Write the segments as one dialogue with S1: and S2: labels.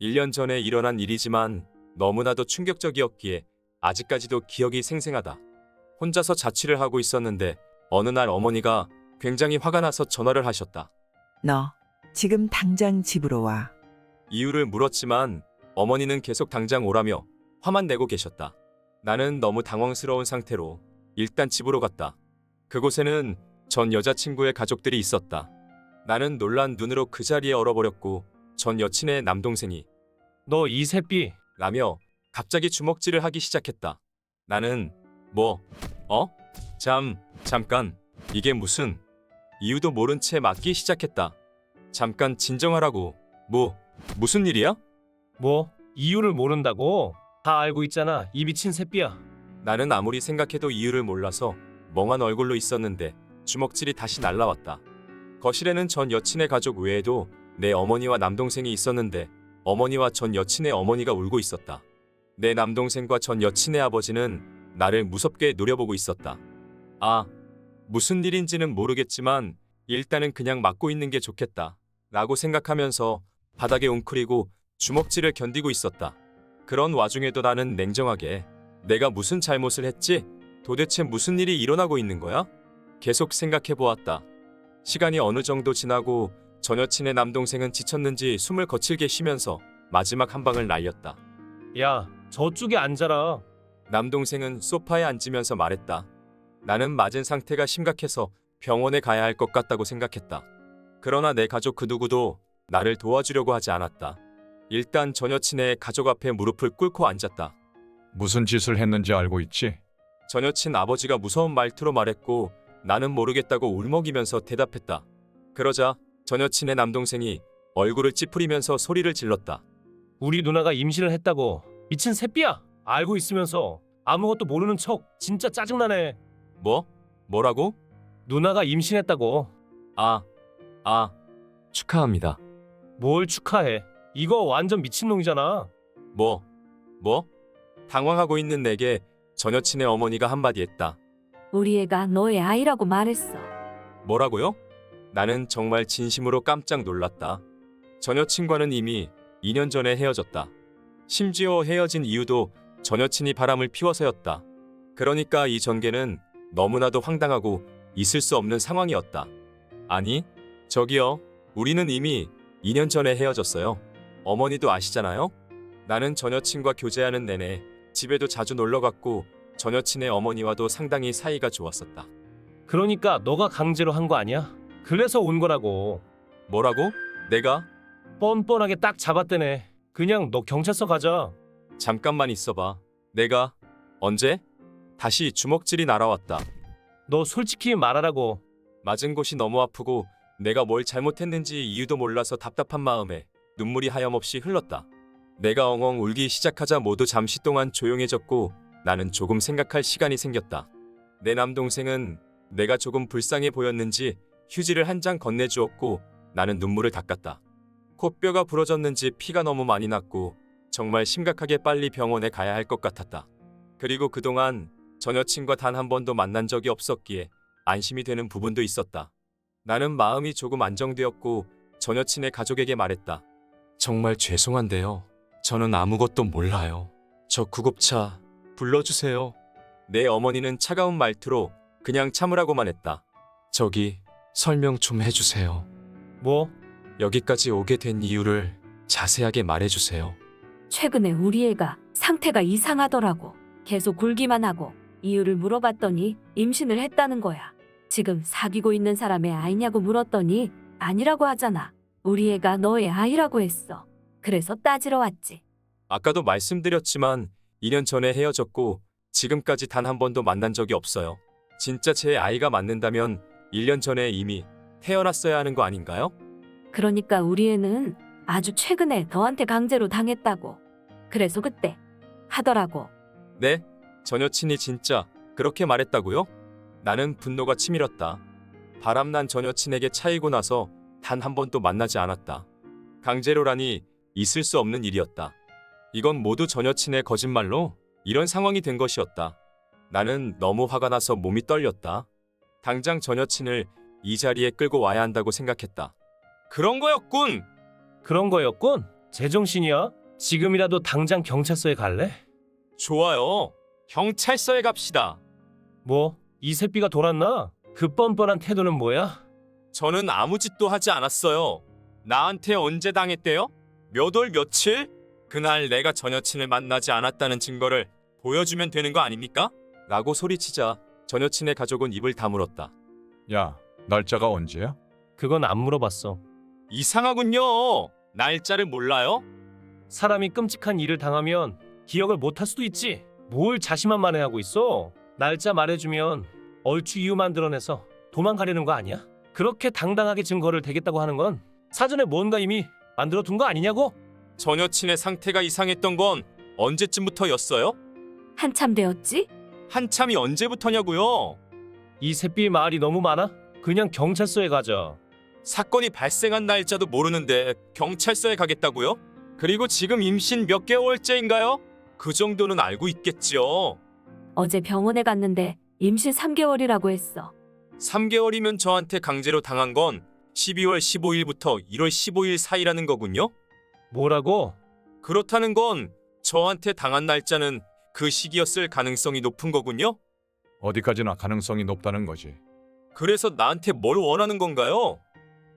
S1: 1년 전에 일어난 일이지만 너무나도 충격적이었기에 아직까지도 기억이 생생하다. 혼자서 자취를 하고 있었는데 어느 날 어머니가 굉장히 화가 나서 전화를 하셨다.
S2: 너 지금 당장 집으로 와.
S1: 이유를 물었지만 어머니는 계속 당장 오라며 화만 내고 계셨다. 나는 너무 당황스러운 상태로 일단 집으로 갔다. 그곳에는 전 여자친구의 가족들이 있었다. 나는 놀란 눈으로 그 자리에 얼어버렸고 전 여친의 남동생이
S3: 너 이 새끼.
S1: 라며 갑자기 주먹질을 하기 시작했다. 나는 잠깐 이게 무슨 이유도 모른 채 맞기 시작했다. 잠깐 진정하라고. 무슨 일이야?
S3: 뭐? 이유를 모른다고? 다 알고 있잖아. 이 미친 새끼야.
S1: 나는 아무리 생각해도 이유를 몰라서 멍한 얼굴로 있었는데 주먹질이 다시 날라왔다. 거실에는 전 여친의 가족 외에도 내 어머니와 남동생이 있었는데 어머니와 전 여친의 어머니가 울고 있었다. 내 남동생과 전 여친의 아버지는 나를 무섭게 노려보고 있었다. 무슨 일인지는 모르겠지만 일단은 그냥 맞고 있는 게 좋겠다 라고 생각하면서 바닥에 웅크리고 주먹질을 견디고 있었다. 그런 와중에도 나는 냉정하게 내가 무슨 잘못을 했지? 도대체 무슨 일이 일어나고 있는 거야? 계속 생각해 보았다. 시간이 어느 정도 지나고 전 여친의 남동생은 지쳤는지 숨을 거칠게 쉬면서 마지막 한 방을 날렸다.
S3: 야, 저쪽에 앉아라.
S1: 남동생은 소파에 앉으면서 말했다. 나는 맞은 상태가 심각해서 병원에 가야 할 것 같다고 생각했다. 그러나 내 가족 그 누구도 나를 도와주려고 하지 않았다. 일단 전 여친의 가족 앞에 무릎을 꿇고 앉았다.
S4: 무슨 짓을 했는지 알고 있지?
S1: 전 여친 아버지가 무서운 말투로 말했고 나는 모르겠다고 울먹이면서 대답했다. 그러자 전 여친의 남동생이 얼굴을 찌푸리면서 소리를 질렀다.
S3: 우리 누나가 임신을 했다고. 미친 새끼야. 알고 있으면서 아무것도 모르는 척. 진짜 짜증나네.
S1: 뭐라고?
S3: 누나가 임신했다고.
S1: 축하합니다.
S3: 뭘 축하해. 이거 완전 미친놈이잖아.
S1: 뭐? 당황하고 있는 내게 전 여친의 어머니가 한마디 했다.
S5: 우리 애가 너의 아이라고 말했어.
S1: 뭐라고요? 나는 정말 진심으로 깜짝 놀랐다. 전 여친과는 이미 2년 전에 헤어졌다. 심지어 헤어진 이유도 전 여친이 바람을 피워서였다. 그러니까 이 전개는 너무나도 황당하고 있을 수 없는 상황이었다. 아니, 저기요. 우리는 이미 2년 전에 헤어졌어요. 어머니도 아시잖아요? 나는 전 여친과 교제하는 내내 집에도 자주 놀러갔고 전 여친의 어머니와도 상당히 사이가 좋았었다.
S3: 그러니까 너가 강제로 한 거 아니야? 그래서 온 거라고.
S1: 뭐라고? 내가?
S3: 뻔뻔하게 딱 잡았대네. 그냥 너 경찰서 가자.
S1: 잠깐만 있어봐. 내가? 언제? 다시 주먹질이 날아왔다.
S3: 너 솔직히 말하라고.
S1: 맞은 곳이 너무 아프고 내가 뭘 잘못했는지 이유도 몰라서 답답한 마음에 눈물이 하염없이 흘렀다. 내가 엉엉 울기 시작하자 모두 잠시 동안 조용해졌고 나는 조금 생각할 시간이 생겼다. 내 남동생은 내가 조금 불쌍해 보였는지 휴지를 한 장 건네주었고 나는 눈물을 닦았다. 코뼈가 부러졌는지 피가 너무 많이 났고 정말 심각하게 빨리 병원에 가야 할 것 같았다. 그리고 그동안 전 여친과 단 한 번도 만난 적이 없었기에 안심이 되는 부분도 있었다. 나는 마음이 조금 안정되었고 전 여친의 가족에게 말했다. 정말 죄송한데요. 저는 아무것도 몰라요. 저 구급차 불러주세요. 내 어머니는 차가운 말투로 그냥 참으라고만 했다. 저기 설명 좀 해주세요.
S3: 뭐?
S1: 여기까지 오게 된 이유를 자세하게 말해주세요.
S5: 최근에 우리 애가 상태가 이상하더라고. 계속 굴기만 하고 이유를 물어봤더니 임신을 했다는 거야. 지금 사귀고 있는 사람의 아이냐고 물었더니 아니라고 하잖아. 우리 애가 너의 아이라고 했어. 그래서 따지러 왔지.
S1: 아까도 말씀드렸지만 2년 전에 헤어졌고 지금까지 단 한 번도 만난 적이 없어요. 진짜 제 아이가 맞는다면 1년 전에 이미 태어났어야 하는 거 아닌가요?
S5: 그러니까 우리 애는 아주 최근에 너한테 강제로 당했다고. 그래서 그때 하더라고.
S1: 네? 전 여친이 진짜 그렇게 말했다고요? 나는 분노가 치밀었다. 바람난 전 여친에게 차이고 나서 단 한 번도 만나지 않았다. 강제로라니 있을 수 없는 일이었다. 이건 모두 전 여친의 거짓말로 이런 상황이 된 것이었다. 나는 너무 화가 나서 몸이 떨렸다. 당장 전 여친을 이 자리에 끌고 와야 한다고 생각했다. 그런 거였군!
S3: 그런 거였군? 제정신이야? 지금이라도 당장 경찰서에 갈래?
S1: 좋아요. 경찰서에 갑시다.
S3: 뭐, 이 새끼가 돌았나? 그 뻔뻔한 태도는 뭐야?
S1: 저는 아무 짓도 하지 않았어요. 나한테 언제 당했대요? 몇 월 며칠? 그날 내가 전 여친을 만나지 않았다는 증거를 보여주면 되는 거 아닙니까? 라고 소리치자 전 여친의 가족은 입을 다물었다.
S4: 야, 날짜가 언제야?
S3: 그건 안 물어봤어.
S1: 이상하군요. 날짜를 몰라요?
S3: 사람이 끔찍한 일을 당하면 기억을 못할 수도 있지. 뭘 자신만만해하고 있어? 날짜 말해주면 얼추 이유 만들어내서 도망가려는 거 아니야? 그렇게 당당하게 증거를 대겠다고 하는 건 사전에 뭔가 이미 만들어둔 거 아니냐고?
S1: 전 여친의 상태가 이상했던 건 언제쯤부터였어요?
S5: 한참 되었지?
S1: 한참이 언제부터냐고요?
S3: 이 새끼 말이 너무 많아? 그냥 경찰서에 가자.
S1: 사건이 발생한 날짜도 모르는데 경찰서에 가겠다고요? 그리고 지금 임신 몇 개월째인가요? 그 정도는 알고 있겠죠.
S5: 어제 병원에 갔는데 임신 3개월이라고 했어.
S1: 3개월이면 저한테 강제로 당한 건 12월 15일부터 1월 15일 사이라는 거군요.
S3: 뭐라고?
S1: 그렇다는 건 저한테 당한 날짜는 그 시기였을 가능성이 높은 거군요.
S4: 어디까지나 가능성이 높다는 거지.
S1: 그래서 나한테 뭘 원하는 건가요?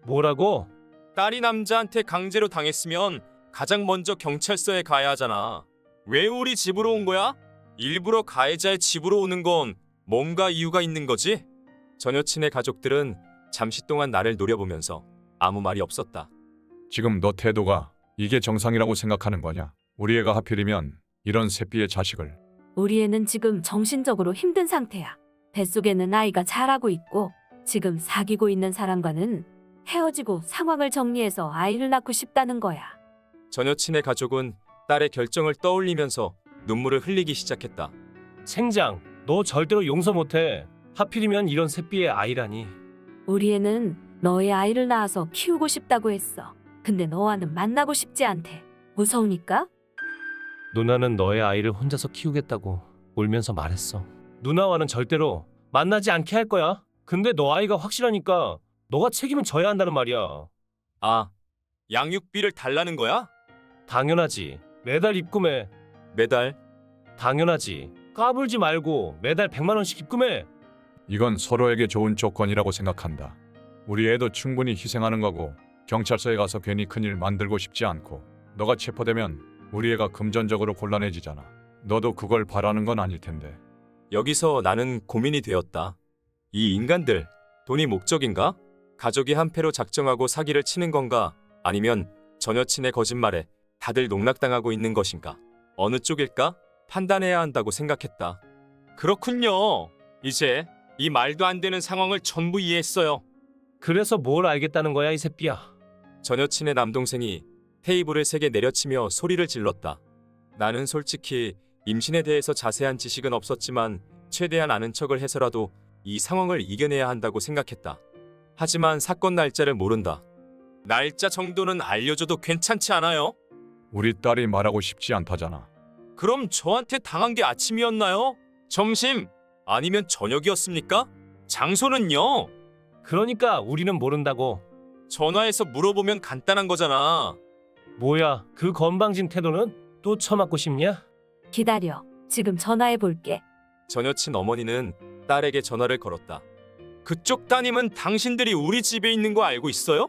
S3: 뭐라고?
S1: 딸이 남자한테 강제로 당했으면 가장 먼저 경찰서에 가야 하잖아. 왜 우리 집으로 온 거야? 일부러 가해자의 집으로 오는 건 뭔가 이유가 있는 거지? 전 여친의 가족들은 잠시 동안 나를 노려보면서 아무 말이 없었다.
S4: 지금 너 태도가 이게 정상이라고 생각하는 거냐? 우리 애가 하필이면 이런 새끼의 자식을.
S5: 우리 애는 지금 정신적으로 힘든 상태야. 뱃속에는 아이가 자라고 있고 지금 사귀고 있는 사람과는 헤어지고 상황을 정리해서 아이를 낳고 싶다는 거야.
S1: 전 여친의 가족은 딸의 결정을 떠올리면서 눈물을 흘리기 시작했다.
S3: 생장, 너 절대로 용서 못해. 하필이면 이런 새끼의 아이라니.
S5: 우리 애는 너의 아이를 낳아서 키우고 싶다고 했어. 근데 너와는 만나고 싶지 않대. 무서우니까?
S3: 누나는 너의 아이를 혼자서 키우겠다고 울면서 말했어. 누나와는 절대로 만나지 않게 할 거야. 근데 너 아이가 확실하니까 너가 책임을 져야 한다는 말이야.
S1: 아, 양육비를 달라는 거야?
S3: 당연하지. 매달 입금해.
S1: 매달?
S3: 당연하지. 까불지 말고 매달 100만 원씩 입금해.
S4: 이건 서로에게 좋은 조건이라고 생각한다. 우리 애도 충분히 희생하는 거고 경찰서에 가서 괜히 큰일 만들고 싶지 않고 너가 체포되면 우리 애가 금전적으로 곤란해지잖아. 너도 그걸 바라는 건 아닐 텐데.
S1: 여기서 나는 고민이 되었다. 이 인간들, 돈이 목적인가? 가족이 한패로 작정하고 사기를 치는 건가? 아니면 전 여친의 거짓말에 다들 농락당하고 있는 것인가? 어느 쪽일까? 판단해야 한다고 생각했다. 그렇군요. 이제 이 말도 안 되는 상황을 전부 이해했어요.
S3: 그래서 뭘 알겠다는 거야, 이 새끼야.
S1: 전 여친의 남동생이 테이블을 세게 내려치며 소리를 질렀다. 나는 솔직히 임신에 대해서 자세한 지식은 없었지만 최대한 아는 척을 해서라도 이 상황을 이겨내야 한다고 생각했다. 하지만 사건 날짜를 모른다. 날짜 정도는 알려줘도 괜찮지 않아요?
S4: 우리 딸이 말하고 싶지 않다잖아.
S1: 그럼 저한테 당한 게 아침이었나요? 점심? 아니면 저녁이었습니까? 장소는요?
S3: 그러니까 우리는 모른다고.
S1: 전화해서 물어보면 간단한 거잖아.
S3: 뭐야, 그 건방진 태도는? 또 처맞고 싶냐?
S5: 기다려. 지금 전화해 볼게.
S1: 전 여친 어머니는 딸에게 전화를 걸었다. 그쪽 따님은 당신들이 우리 집에 있는 거 알고 있어요?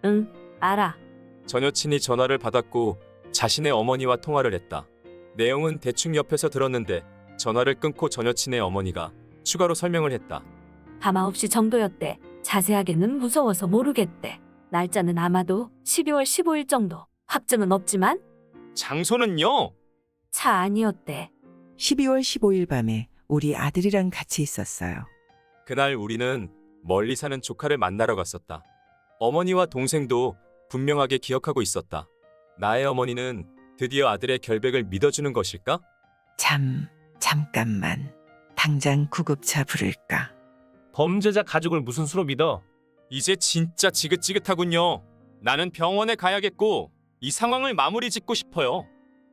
S5: 응, 알아.
S1: 전 여친이 전화를 받았고 자신의 어머니와 통화를 했다. 내용은 대충 옆에서 들었는데 전화를 끊고 전 여친의 어머니가 추가로 설명을 했다.
S5: 밤 9시 정도였대. 자세하게는 무서워서 모르겠대. 날짜는 아마도 12월 15일 정도. 확증은 없지만
S1: 장소는요?
S5: 차 아니었대.
S2: 12월 15일 밤에 우리 아들이랑 같이 있었어요.
S1: 그날 우리는 멀리 사는 조카를 만나러 갔었다. 어머니와 동생도 분명하게 기억하고 있었다. 나의 어머니는 드디어 아들의 결백을 믿어주는 것일까?
S2: 잠깐만. 당장 구급차 부를까?
S3: 범죄자 가족을 무슨 수로 믿어?
S1: 이제 진짜 지긋지긋하군요. 나는 병원에 가야겠고 이 상황을 마무리 짓고 싶어요.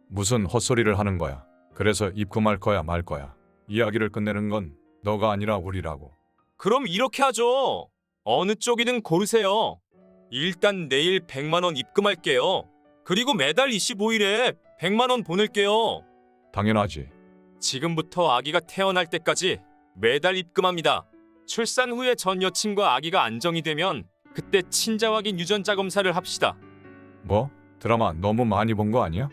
S4: 무슨 헛소리를 하는 거야. 그래서 입금할 거야 말 거야. 이야기를 끝내는 건 너가 아니라 우리라고.
S1: 그럼 이렇게 하죠. 어느 쪽이든 고르세요. 일단 내일 100만 원 입금할게요. 그리고 매달 25일에 100만 원 보낼게요.
S4: 당연하지.
S1: 지금부터 아기가 태어날 때까지 매달 입금합니다. 출산 후에 전 여친과 아기가 안정이 되면 그때 친자 확인 유전자 검사를 합시다.
S4: 뭐? 드라마 너무 많이 본 거 아니야?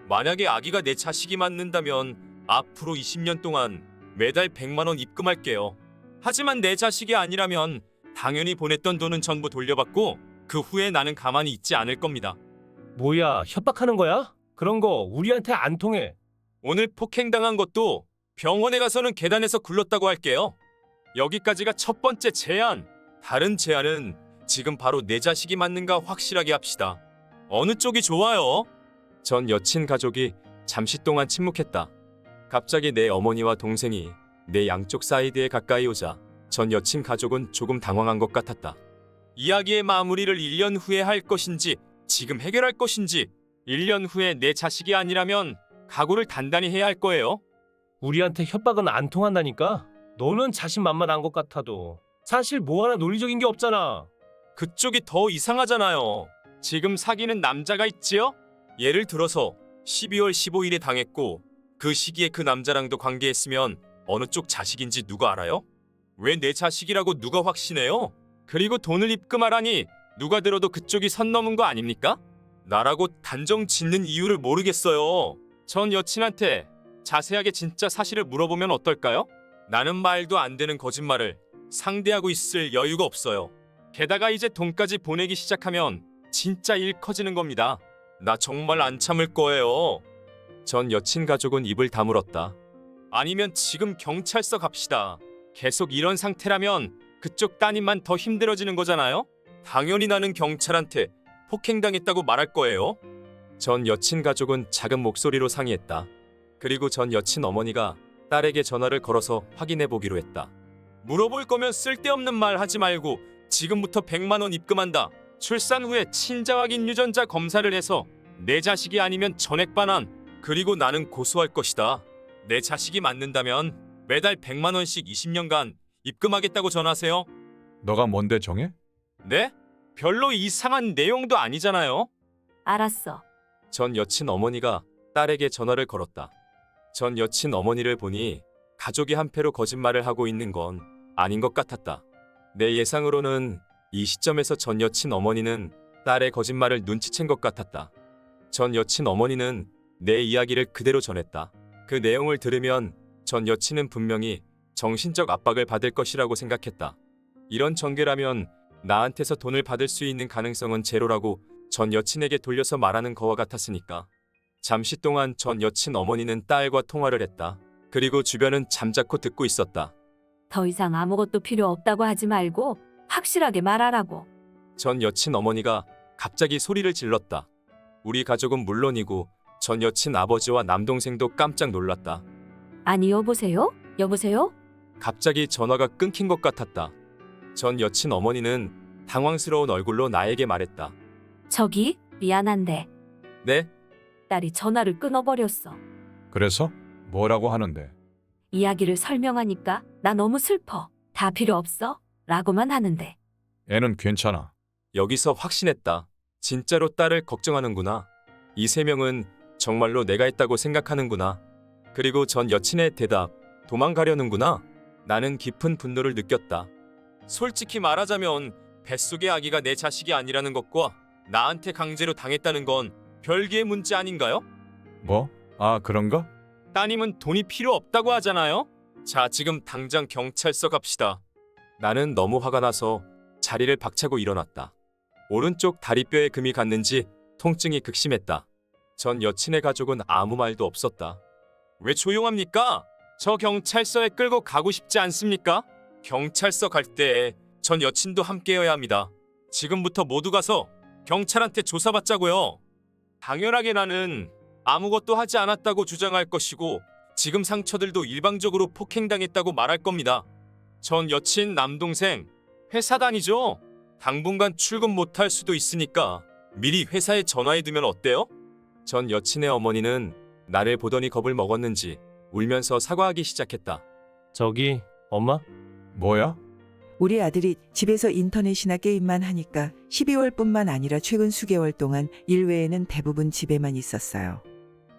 S1: 만약에 아기가 내 자식이 맞는다면 앞으로 20년 동안 매달 100만 원 입금할게요. 하지만 내 자식이 아니라면 당연히 보냈던 돈은 전부 돌려받고 그 후에 나는 가만히 있지 않을 겁니다.
S3: 뭐야, 협박하는 거야? 그런 거 우리한테 안 통해.
S1: 오늘 폭행당한 것도 병원에 가서는 계단에서 굴렀다고 할게요. 여기까지가 첫 번째 제안. 다른 제안은 지금 바로 내 자식이 맞는가 확실하게 합시다. 어느 쪽이 좋아요? 전 여친 가족이 잠시 동안 침묵했다. 갑자기 내 어머니와 동생이 내 양쪽 사이드에 가까이 오자 전 여친 가족은 조금 당황한 것 같았다. 이야기의 마무리를 1년 후에 할 것인지 지금 해결할 것인지 1년 후에 내 자식이 아니라면 각오를 단단히 해야 할 거예요.
S3: 우리한테 협박은 안 통한다니까? 너는 자신만만한 것 같아도 사실 뭐 하나 논리적인 게 없잖아.
S1: 그쪽이 더 이상하잖아요. 지금 사귀는 남자가 있지요? 예를 들어서 12월 15일에 당했고 그 시기에 그 남자랑도 관계했으면 어느 쪽 자식인지 누가 알아요? 왜 내 자식이라고 누가 확신해요? 그리고 돈을 입금하라니 누가 들어도 그쪽이 선 넘은 거 아닙니까? 나라고 단정 짓는 이유를 모르겠어요. 전 여친한테 자세하게 진짜 사실을 물어보면 어떨까요? 나는 말도 안 되는 거짓말을 상대하고 있을 여유가 없어요. 게다가 이제 돈까지 보내기 시작하면 진짜 일 커지는 겁니다. 나 정말 안 참을 거예요. 전 여친 가족은 입을 다물었다. 아니면 지금 경찰서 갑시다. 계속 이런 상태라면 그쪽 따님만 더 힘들어지는 거잖아요? 당연히 나는 경찰한테 폭행당했다고 말할 거예요. 전 여친 가족은 작은 목소리로 상의했다. 그리고 전 여친 어머니가 딸에게 전화를 걸어서 확인해 보기로 했다. 물어볼 거면 쓸데없는 말 하지 말고 지금부터 100만 원 입금한다. 출산 후에 친자 확인 유전자 검사를 해서 내 자식이 아니면 전액 반환. 그리고 나는 고소할 것이다. 내 자식이 맞는다면 매달 100만 원씩 20년간 입금하겠다고 전하세요.
S4: 너가 뭔데 정해?
S1: 네? 별로 이상한 내용도 아니잖아요.
S5: 알았어.
S1: 전 여친 어머니가 딸에게 전화를 걸었다. 전 여친 어머니를 보니 가족이 한패로 거짓말을 하고 있는 건 아닌 것 같았다. 내 예상으로는 이 시점에서 전 여친 어머니는 딸의 거짓말을 눈치챈 것 같았다. 전 여친 어머니는 내 이야기를 그대로 전했다. 그 내용을 들으면 전 여친은 분명히 정신적 압박을 받을 것이라고 생각했다. 이런 전개라면 나한테서 돈을 받을 수 있는 가능성은 제로라고 전 여친에게 돌려서 말하는 거와 같았으니까. 잠시 동안 전 여친 어머니는 딸과 통화를 했다. 그리고 주변은 잠자코 듣고 있었다.
S5: 더 이상 아무것도 필요 없다고 하지 말고 확실하게 말하라고.
S1: 전 여친 어머니가 갑자기 소리를 질렀다. 우리 가족은 물론이고 전 여친 아버지와 남동생도 깜짝 놀랐다.
S5: 아니, 여보세요? 여보세요?
S1: 갑자기 전화가 끊긴 것 같았다. 전 여친 어머니는 당황스러운 얼굴로 나에게 말했다.
S5: 저기, 미안한데
S1: 네?
S5: 딸이 전화를 끊어버렸어.
S4: 그래서? 뭐라고 하는데?
S5: 이야기를 설명하니까 나 너무 슬퍼. 다 필요 없어? 라고만 하는데.
S4: 애는 괜찮아.
S1: 여기서 확신했다. 진짜로 딸을 걱정하는구나. 이 세 명은 정말로 내가 했다고 생각하는구나. 그리고 전 여친의 대답, 도망가려는구나. 나는 깊은 분노를 느꼈다. 솔직히 말하자면 뱃속의 아기가 내 자식이 아니라는 것과 나한테 강제로 당했다는 건 별개의 문제 아닌가요?
S4: 뭐? 아, 그런가?
S1: 따님은 돈이 필요 없다고 하잖아요? 자, 지금 당장 경찰서 갑시다. 나는 너무 화가 나서 자리를 박차고 일어났다. 오른쪽 다리뼈에 금이 갔는지 통증이 극심했다. 전 여친의 가족은 아무 말도 없었다. 왜 조용합니까? 저 경찰서에 끌고 가고 싶지 않습니까? 경찰서 갈 때 전 여친도 함께여야 합니다. 지금부터 모두 가서 경찰한테 조사받자고요. 당연하게 나는 아무것도 하지 않았다고 주장할 것이고 지금 상처들도 일방적으로 폭행당했다고 말할 겁니다. 전 여친 남동생 회사 다니죠? 당분간 출근 못할 수도 있으니까 미리 회사에 전화해두면 어때요? 전 여친의 어머니는 나를 보더니 겁을 먹었는지 울면서 사과하기 시작했다.
S3: 저기, 엄마?
S4: 뭐야?
S2: 우리 아들이 집에서 인터넷이나 게임만 하니까 12월뿐만 아니라 최근 수개월 동안 일 외에는 대부분 집에만 있었어요.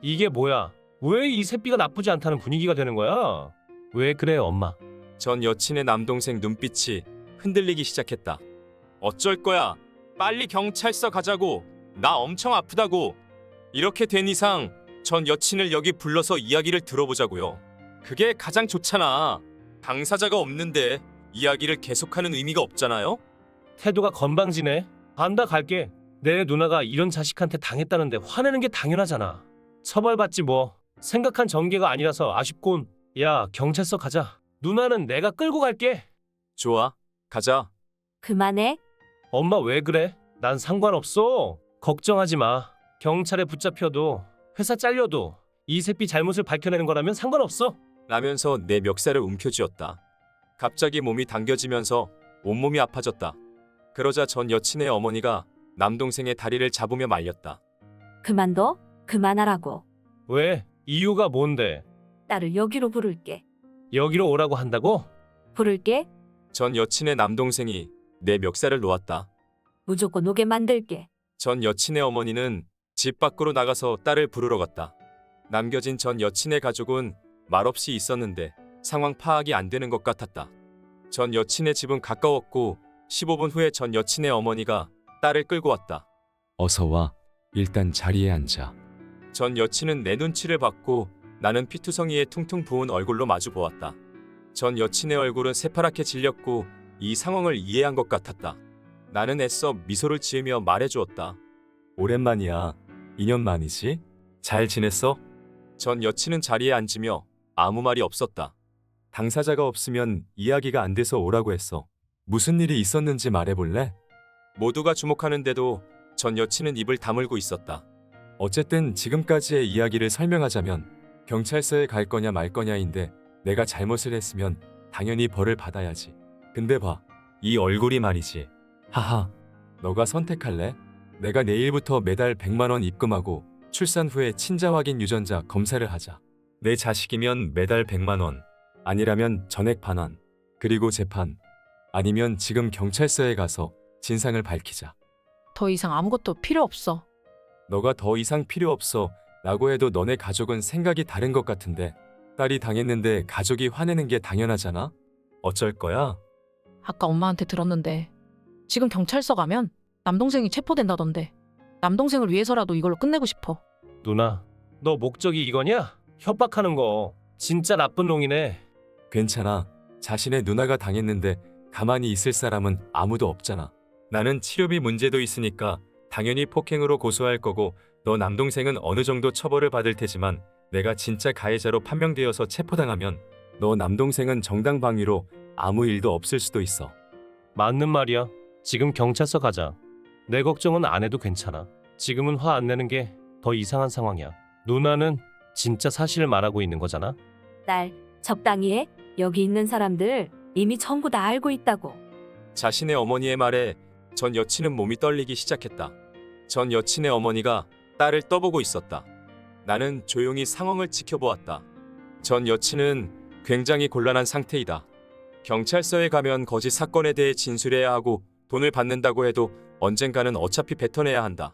S3: 이게 뭐야? 왜 이 새끼가 나쁘지 않다는 분위기가 되는 거야? 왜 그래, 엄마?
S1: 전 여친의 남동생 눈빛이 흔들리기 시작했다. 어쩔 거야? 빨리 경찰서 가자고. 나 엄청 아프다고. 이렇게 된 이상 전 여친을 여기 불러서 이야기를 들어보자고요. 그게 가장 좋잖아. 당사자가 없는데 이야기를 계속하는 의미가 없잖아요?
S3: 태도가 건방지네. 간다 갈게. 내 누나가 이런 자식한테 당했다는데 화내는 게 당연하잖아. 처벌받지 뭐. 생각한 전개가 아니라서 아쉽곤. 야, 경찰서 가자. 누나는 내가 끌고 갈게.
S1: 좋아. 가자.
S5: 그만해.
S3: 엄마 왜 그래? 난 상관없어. 걱정하지 마. 경찰에 붙잡혀도 회사 잘려도 이 새끼 잘못을 밝혀내는 거라면 상관없어.
S1: 라면서 내 멱살을 움켜쥐었다. 갑자기 몸이 당겨지면서 온몸이 아파졌다. 그러자 전 여친의 어머니가 남동생의 다리를 잡으며 말렸다.
S5: 그만둬. 그만하라고.
S3: 왜? 이유가 뭔데?
S5: 딸을 여기로 부를게.
S3: 여기로 오라고 한다고?
S5: 부를게.
S1: 전 여친의 남동생이 내 멱살을 놓았다.
S5: 무조건 오게 만들게.
S1: 전 여친의 어머니는 집 밖으로 나가서 딸을 부르러 갔다. 남겨진 전 여친의 가족은 말없이 있었는데 상황 파악이 안 되는 것 같았다. 전 여친의 집은 가까웠고 15분 후에 전 여친의 어머니가 딸을 끌고 왔다. 어서 와. 일단 자리에 앉아. 전 여친은 내 눈치를 받고 나는 피투성이의 퉁퉁 부은 얼굴로 마주 보았다. 전 여친의 얼굴은 새파랗게 질렸고 이 상황을 이해한 것 같았다. 나는 애써 미소를 지으며 말해주었다. 오랜만이야. 2년 만이지? 잘 지냈어? 전 여친은 자리에 앉으며 아무 말이 없었다. 당사자가 없으면 이야기가 안 돼서 오라고 했어. 무슨 일이 있었는지 말해볼래? 모두가 주목하는데도 전 여친은 입을 다물고 있었다. 어쨌든 지금까지의 이야기를 설명하자면 경찰서에 갈 거냐 말 거냐인데 내가 잘못을 했으면 당연히 벌을 받아야지. 근데 봐. 이 얼굴이 말이지. 하하. 너가 선택할래? 내가 내일부터 매달 100만 원 입금하고 출산 후에 친자 확인 유전자 검사를 하자. 내 자식이면 매달 100만 원. 아니라면 전액 반환. 그리고 재판. 아니면 지금 경찰서에 가서 진상을 밝히자.
S6: 더 이상 아무것도 필요 없어.
S1: 너가 더 이상 필요 없어 라고 해도 너네 가족은 생각이 다른 것 같은데 딸이 당했는데 가족이 화내는 게 당연하잖아? 어쩔 거야?
S6: 아까 엄마한테 들었는데 지금 경찰서 가면 남동생이 체포된다던데. 남동생을 위해서라도 이걸로 끝내고 싶어.
S3: 누나, 너 목적이 이거냐? 협박하는 거. 진짜 나쁜 놈이네.
S1: 괜찮아. 자신의 누나가 당했는데 가만히 있을 사람은 아무도 없잖아. 나는 치료비 문제도 있으니까 당연히 폭행으로 고소할 거고 너 남동생은 어느 정도 처벌을 받을 테지만 내가 진짜 가해자로 판명되어서 체포당하면 너 남동생은 정당방위로 아무 일도 없을 수도 있어.
S3: 맞는 말이야. 지금 경찰서 가자. 내 걱정은 안 해도 괜찮아. 지금은 화 안 내는 게 더 이상한 상황이야. 누나는 진짜 사실을 말하고 있는 거잖아.
S5: 딸, 적당히 해. 여기 있는 사람들 이미 전부 다 알고 있다고.
S1: 자신의 어머니의 말에 전 여친은 몸이 떨리기 시작했다. 전 여친의 어머니가 딸을 떠보고 있었다. 나는 조용히 상황을 지켜보았다. 전 여친은 굉장히 곤란한 상태이다. 경찰서에 가면 거짓 사건에 대해 진술해야 하고 돈을 받는다고 해도 언젠가는 어차피 뱉어내야 한다.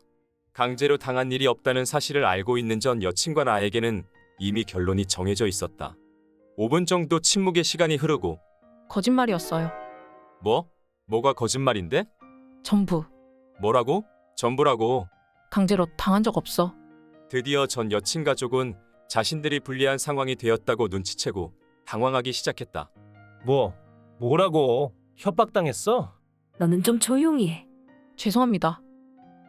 S1: 강제로 당한 일이 없다는 사실을 알고 있는 전 여친과 나에게는 이미 결론이 정해져 있었다. 5분 정도 침묵의 시간이 흐르고
S6: 거짓말이었어요.
S1: 뭐? 뭐가 거짓말인데?
S6: 전부.
S1: 뭐라고? 전부라고.
S6: 강제로 당한 적 없어.
S1: 드디어 전 여친 가족은 자신들이 불리한 상황이 되었다고 눈치채고 당황하기 시작했다.
S3: 뭐라고? 협박당했어?
S5: 너는 좀 조용히 해.
S6: 죄송합니다.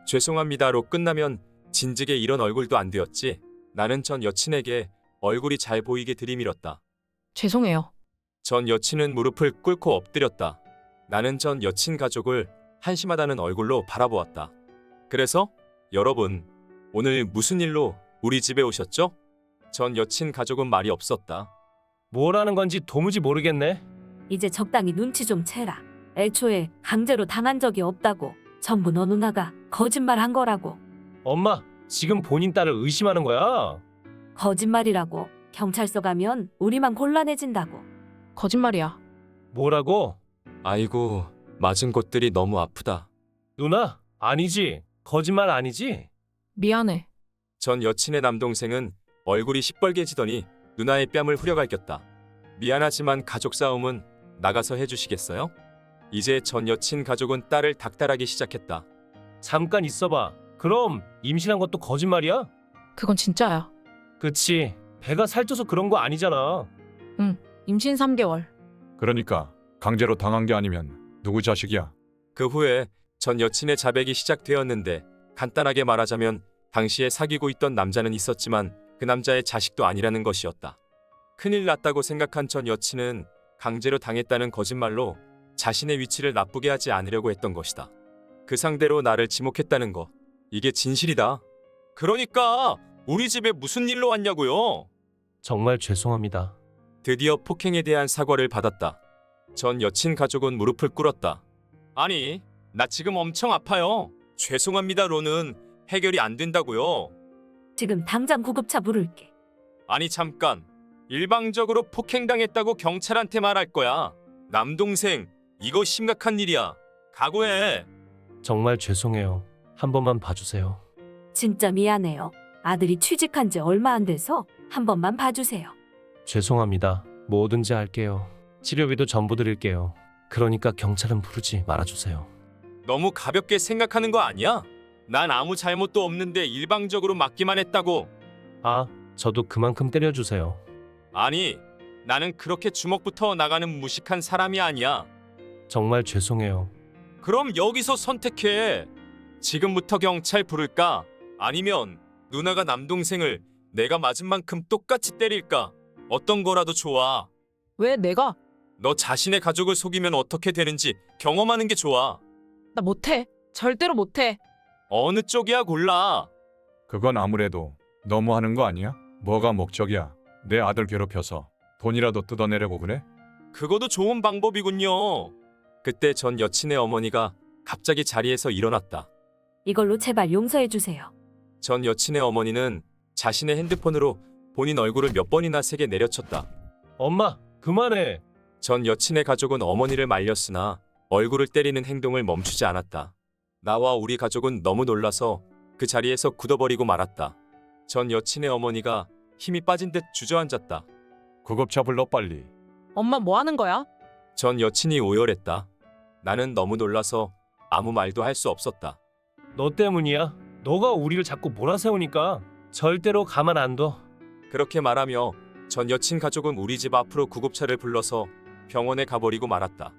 S1: 죄송합니다로 끝나면 진즉에 이런 얼굴도 안 되었지. 나는 전 여친에게 얼굴이 잘 보이게 들이밀었다.
S6: 죄송해요.
S1: 전 여친은 무릎을 꿇고 엎드렸다. 나는 전 여친 가족을 한심하다는 얼굴로 바라보았다. 그래서 여러분, 오늘 무슨 일로 우리 집에 오셨죠? 전 여친 가족은 말이 없었다.
S3: 뭐라는 건지 도무지 모르겠네.
S5: 이제 적당히 눈치 좀 채라. 애초에 강제로 당한 적이 없다고. 전부 너 누나가 거짓말한 거라고.
S3: 엄마, 지금 본인 딸을 의심하는 거야?
S5: 거짓말이라고. 경찰서 가면 우리만 곤란해진다고.
S6: 거짓말이야.
S3: 뭐라고?
S1: 아이고, 맞은 곳들이 너무 아프다.
S3: 누나, 아니지. 거짓말 아니지?
S6: 미안해.
S1: 전 여친의 남동생은 얼굴이 시뻘개지더니 누나의 뺨을 후려갈겼다. 미안하지만 가족 싸움은 나가서 해주시겠어요? 이제 전 여친 가족은 딸을 닥달하기 시작했다.
S3: 잠깐 있어봐. 그럼 임신한 것도 거짓말이야?
S6: 그건 진짜야.
S3: 그치. 배가 살쪄서 그런 거 아니잖아.
S6: 임신 3개월.
S4: 그러니까 강제로 당한 게 아니면 누구 자식이야?
S1: 그 후에 전 여친의 자백이 시작되었는데 간단하게 말하자면 당시에 사귀고 있던 남자는 있었지만 그 남자의 자식도 아니라는 것이었다. 큰일 났다고 생각한 전 여친은 강제로 당했다는 거짓말로 자신의 위치를 나쁘게 하지 않으려고 했던 것이다. 그 상대로 나를 지목했다는 거. 이게 진실이다. 그러니까 우리 집에 무슨 일로 왔냐고요?
S3: 정말 죄송합니다.
S1: 드디어 폭행에 대한 사과를 받았다. 전 여친 가족은 무릎을 꿇었다. 아니, 나 지금 엄청 아파요. 죄송합니다로는 해결이 안 된다고요.
S5: 지금 당장 구급차 부를게.
S1: 아니 잠깐. 일방적으로 폭행당했다고 경찰한테 말할 거야. 남동생, 이거 심각한 일이야. 각오해.
S3: 정말 죄송해요. 한 번만 봐주세요.
S5: 진짜 미안해요. 아들이 취직한 지 얼마 안 돼서 한 번만 봐주세요.
S3: 죄송합니다. 뭐든지 할게요. 치료비도 전부 드릴게요. 그러니까 경찰은 부르지 말아주세요.
S1: 너무 가볍게 생각하는 거 아니야? 난 아무 잘못도 없는데 일방적으로 맞기만 했다고.
S3: 아, 저도 그만큼 때려주세요.
S1: 아니, 나는 그렇게 주먹부터 나가는 무식한 사람이 아니야.
S3: 정말 죄송해요.
S1: 그럼 여기서 선택해. 지금부터 경찰 부를까? 아니면 누나가 남동생을 내가 맞은 만큼 똑같이 때릴까? 어떤 거라도 좋아.
S6: 왜 내가?
S1: 너 자신의 가족을 속이면 어떻게 되는지 경험하는 게 좋아.
S6: 나 못해. 절대로 못해.
S1: 어느 쪽이야 골라.
S4: 그건 아무래도 너무하는 거 아니야? 뭐가 목적이야? 내 아들 괴롭혀서 돈이라도 뜯어내려고 그래?
S1: 그것도 좋은 방법이군요. 그때 전 여친의 어머니가 갑자기 자리에서 일어났다.
S5: 이걸로 제발 용서해 주세요.
S1: 전 여친의 어머니는 자신의 핸드폰으로 본인 얼굴을 몇 번이나 세게 내려쳤다.
S3: 엄마, 그만해.
S1: 전 여친의 가족은 어머니를 말렸으나 얼굴을 때리는 행동을 멈추지 않았다. 나와 우리 가족은 너무 놀라서 그 자리에서 굳어버리고 말았다. 전 여친의 어머니가 힘이 빠진 듯 주저앉았다.
S4: 구급차 불러 빨리.
S6: 엄마 뭐 하는 거야?
S1: 전 여친이 오열했다. 나는 너무 놀라서 아무 말도 할 수 없었다.
S3: 너 때문이야. 너가 우리를 자꾸 몰아세우니까 절대로 가만 안 둬.
S1: 그렇게 말하며 전 여친 가족은 우리 집 앞으로 구급차를 불러서 병원에 가버리고 말았다.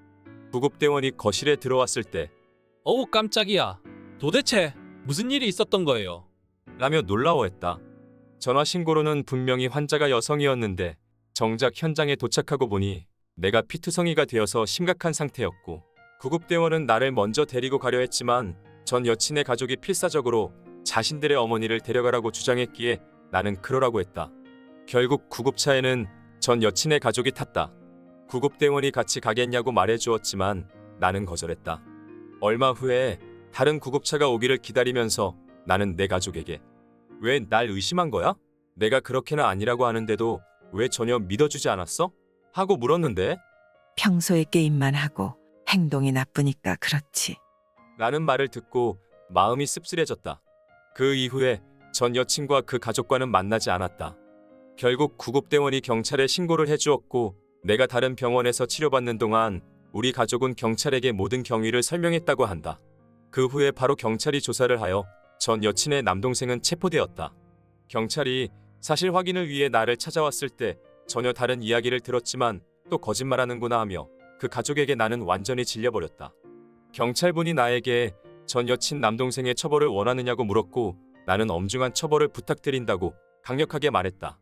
S1: 구급대원이 거실에 들어왔을 때
S7: 어우 깜짝이야. 도대체 무슨 일이 있었던 거예요?
S1: 라며 놀라워했다. 전화 신고로는 분명히 환자가 여성이었는데 정작 현장에 도착하고 보니 내가 피투성이가 되어서 심각한 상태였고 구급대원은 나를 먼저 데리고 가려 했지만 전 여친의 가족이 필사적으로 자신들의 어머니를 데려가라고 주장했기에 나는 그러라고 했다. 결국 구급차에는 전 여친의 가족이 탔다. 구급대원이 같이 가겠냐고 말해주었지만 나는 거절했다. 얼마 후에 다른 구급차가 오기를 기다리면서 나는 내 가족에게 왜 날 의심한 거야? 내가 그렇게는 아니라고 하는데도 왜 전혀 믿어주지 않았어? 하고 물었는데
S2: 평소에 게임만 하고 행동이 나쁘니까 그렇지.
S1: 라는 말을 듣고 마음이 씁쓸해졌다. 그 이후에 전 여친과 그 가족과는 만나지 않았다. 결국 구급대원이 경찰에 신고를 해주었고 내가 다른 병원에서 치료받는 동안 우리 가족은 경찰에게 모든 경위를 설명했다고 한다. 그 후에 바로 경찰이 조사를 하여 전 여친의 남동생은 체포되었다. 경찰이 사실 확인을 위해 나를 찾아왔을 때 전혀 다른 이야기를 들었지만 또 거짓말하는구나 하며 그 가족에게 나는 완전히 질려버렸다. 경찰분이 나에게 전 여친 남동생의 처벌을 원하느냐고 물었고 나는 엄중한 처벌을 부탁드린다고 강력하게 말했다.